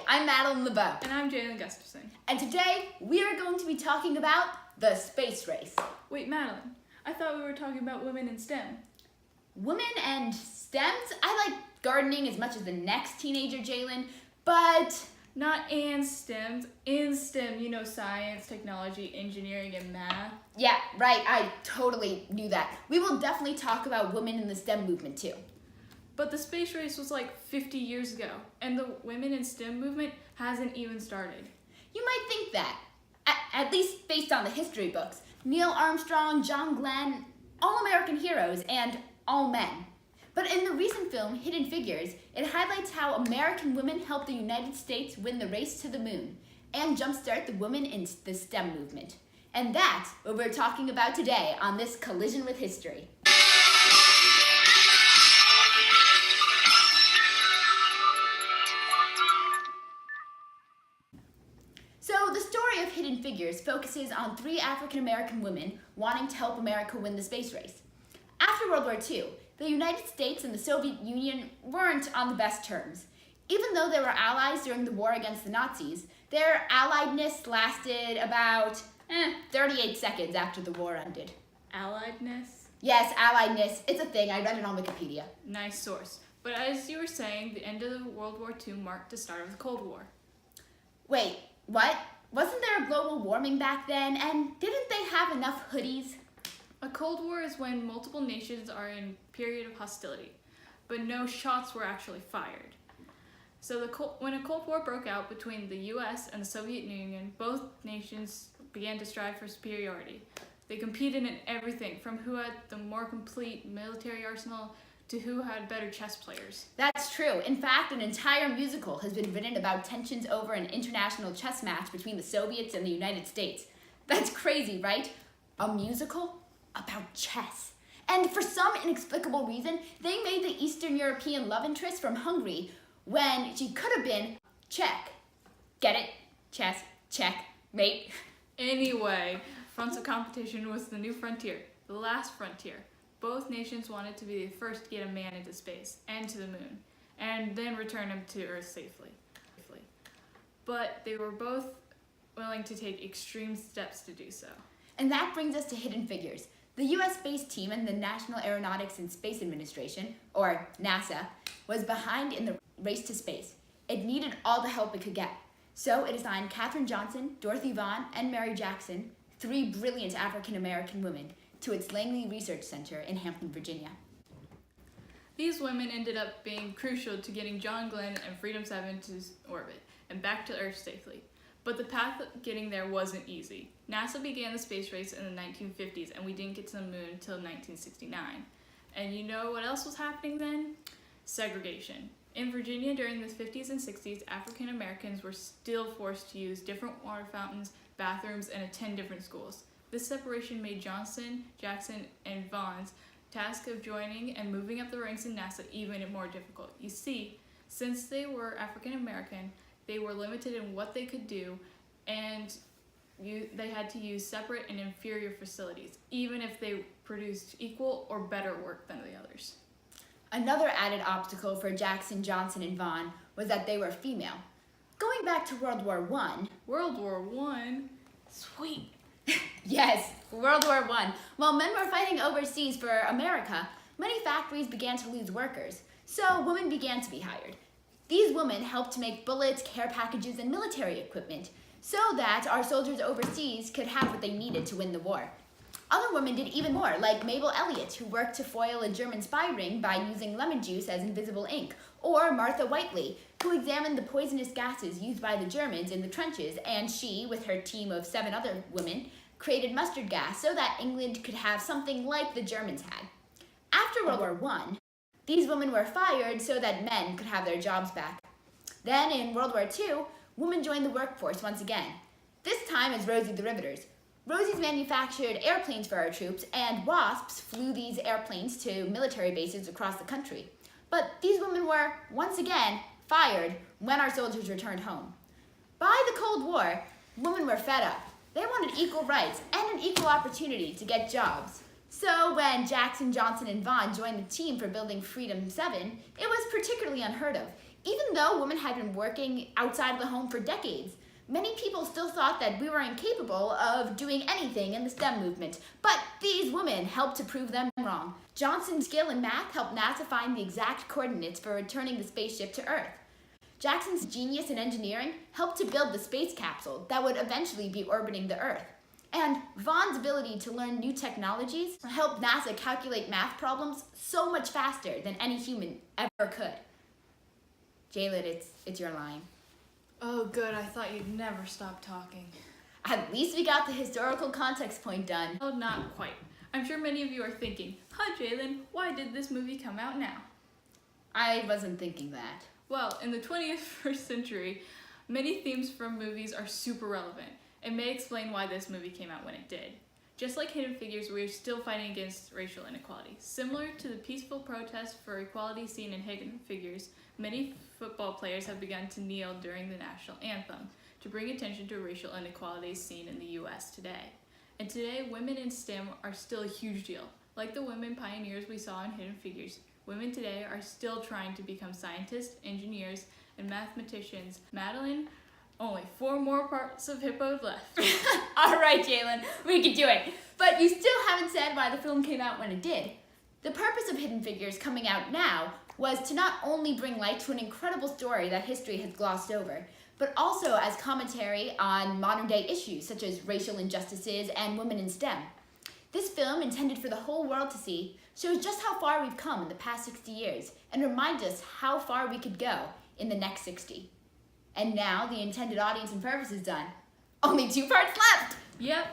I'm Madeline LeBeau. And I'm Jalen Gustafson. And today, we are going to be talking about the space race. Wait, Madeline, I thought we were talking about women in STEM. Women and STEMs? I like gardening as much as the next teenager, Jalen, but... Not and STEMs, in STEM, you know, science, technology, engineering, and math. Yeah, right, I totally knew that. We will definitely talk about women in the STEM movement too. But the space race was like 50 years ago, and the women in STEM movement hasn't even started. You might think that, at least based on the history books. Neil Armstrong, John Glenn, all American heroes, and all men. But in the recent film, Hidden Figures, it highlights how American women helped the United States win the race to the moon and jumpstart the women in the STEM movement. And that's what we're talking about today on this Collision with History. So the story of Hidden Figures focuses on 3 African-American women wanting to help America win the space race. After World War II, the United States and the Soviet Union weren't on the best terms. Even though they were allies during the war against the Nazis, their alliedness lasted about 38 seconds after the war ended. Alliedness? Yes, alliedness. It's a thing. I read it on Wikipedia. Nice source. But as you were saying, the end of World War II marked the start of the Cold War. Wait, what? Wasn't there a global warming back then? And didn't they have enough hoodies? A Cold War is when multiple nations are in a period of hostility, but no shots were actually fired. So when a Cold War broke out between the US and the Soviet Union, both nations began to strive for superiority. They competed in everything, from who had the more complete military arsenal to who had better chess players. That's true. In fact, an entire musical has been written about tensions over an international chess match between the Soviets and the United States. That's crazy, right? A musical about chess. And for some inexplicable reason, they made the Eastern European love interest from Hungary when she could have been Czech. Get it? Chess, check, mate. Anyway, fronts of competition was the new frontier, the last frontier. Both nations wanted to be the first to get a man into space and to the moon, and then return him to Earth safely. But they were both willing to take extreme steps to do so. And that brings us to Hidden Figures. The US-based team and the National Aeronautics and Space Administration, or NASA, was behind in the race to space. It needed all the help it could get. So it assigned Katherine Johnson, Dorothy Vaughan, and Mary Jackson, 3 brilliant African-American women, to its Langley Research Center in Hampton, Virginia. These women ended up being crucial to getting John Glenn and Freedom 7 to orbit and back to Earth safely. But the path of getting there wasn't easy. NASA began the space race in the 1950s, and we didn't get to the moon until 1969. And you know what else was happening then? Segregation. In Virginia during the 50s and 60s, African Americans were still forced to use different water fountains, bathrooms, and attend different schools. This separation made Johnson, Jackson, and Vaughn's task of joining and moving up the ranks in NASA even more difficult. You see, since they were African American, they were limited in what they could do, and they had to use separate and inferior facilities, even if they produced equal or better work than the others. Another added obstacle for Jackson, Johnson, and Vaughan was that they were female. Going back to World War I. World War I? Sweet. Yes, World War I. While men were fighting overseas for America, many factories began to lose workers, so women began to be hired. These women helped to make bullets, care packages, and military equipment so that our soldiers overseas could have what they needed to win the war. Other women did even more, like Mabel Elliott, who worked to foil a German spy ring by using lemon juice as invisible ink, or Martha Whiteley, who examined the poisonous gases used by the Germans in the trenches, and she, with her team of 7 other women, created mustard gas so that England could have something like the Germans had. After World War I, these women were fired so that men could have their jobs back. Then, in World War II, women joined the workforce once again, this time as Rosie the Riveters. Rosie's manufactured airplanes for our troops, and WASPs flew these airplanes to military bases across the country. But these women were, once again, fired when our soldiers returned home. By the Cold War, women were fed up. They wanted equal rights and an equal opportunity to get jobs. So when Jackson, Johnson, and Vaughan joined the team for building Freedom 7, it was particularly unheard of. Even though women had been working outside of the home for decades, many people still thought that we were incapable of doing anything in the STEM movement, but these women helped to prove them wrong. Johnson's skill in math helped NASA find the exact coordinates for returning the spaceship to Earth. Jackson's genius in engineering helped to build the space capsule that would eventually be orbiting the Earth. And Vaughn's ability to learn new technologies helped NASA calculate math problems so much faster than any human ever could. Jalen, it's your line. Oh, good. I thought you'd never stop talking. At least we got the historical context point done. Oh, not quite. I'm sure many of you are thinking, "Hi, Jalen, why did this movie come out now?" I wasn't thinking that. Well, in the 21st century, many themes from movies are super relevant and may explain why this movie came out when it did. Just like Hidden Figures, we are still fighting against racial inequality. Similar to the peaceful protest for equality seen in Hidden Figures, many football players have begun to kneel during the national anthem to bring attention to racial inequalities seen in the US today. And today, women in STEM are still a huge deal. Like the women pioneers we saw in Hidden Figures, women today are still trying to become scientists, engineers, and mathematicians. Madeline, only 4 more parts of Hippo left. All right, Jalen, we can do it. But you still haven't said why the film came out when it did. The purpose of Hidden Figures coming out now was to not only bring light to an incredible story that history has glossed over, but also as commentary on modern day issues such as racial injustices and women in STEM. This film, intended for the whole world to see, shows just how far we've come in the past 60 years and reminds us how far we could go in the next 60. And now the intended audience and purpose is done. Only 2 parts left! Yep,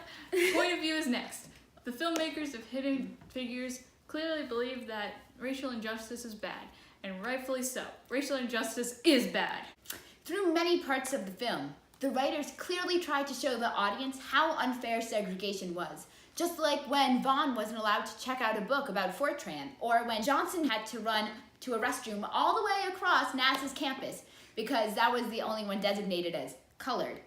point of view is next. The filmmakers of Hidden Figures clearly believe that racial injustice is bad, and rightfully so. Racial injustice is bad. Through many parts of the film, the writers clearly tried to show the audience how unfair segregation was. Just like when Vaughn wasn't allowed to check out a book about Fortran, or when Johnson had to run to a restroom all the way across NASA's campus because that was the only one designated as colored.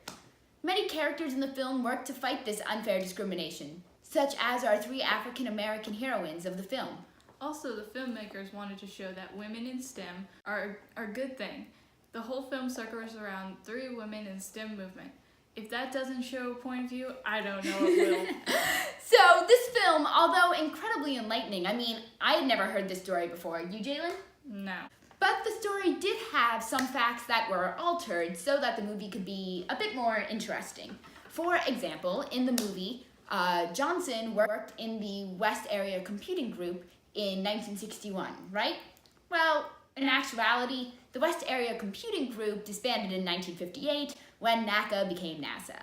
Many characters in the film worked to fight this unfair discrimination, such as our 3 African American heroines of the film. Also, the filmmakers wanted to show that women in STEM are a good thing. The whole film circles around 3 women in STEM movement. If that doesn't show a point of view, I don't know what will. So this film, although incredibly enlightening, I had never heard this story before. You, Jalen? No. But the story did have some facts that were altered so that the movie could be a bit more interesting. For example, in the movie, Johnson worked in the West Area Computing Group in 1961, right? Well, in actuality, the West Area Computing Group disbanded in 1958 when NACA became NASA.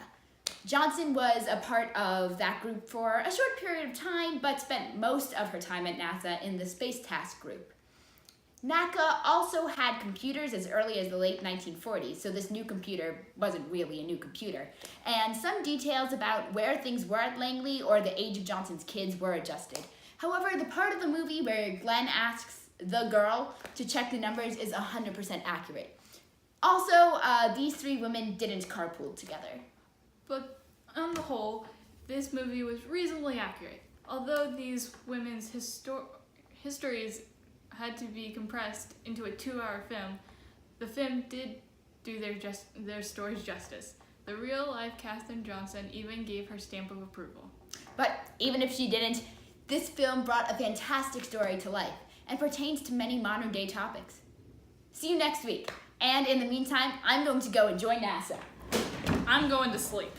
Johnson was a part of that group for a short period of time, but spent most of her time at NASA in the Space Task Group. NACA also had computers as early as the late 1940s, so this new computer wasn't really a new computer. And some details about where things were at Langley or the age of Johnson's kids were adjusted. However, the part of the movie where Glenn asks the girl to check the numbers is 100% accurate. Also, these 3 women didn't carpool together. But on the whole, this movie was reasonably accurate. Although these women's histories had to be compressed into a 2-hour film, the film did do their stories justice. The real-life Katherine Johnson even gave her stamp of approval. But even if she didn't, this film brought a fantastic story to life and pertains to many modern-day topics. See you next week. And in the meantime, I'm going to go and join NASA. I'm going to sleep.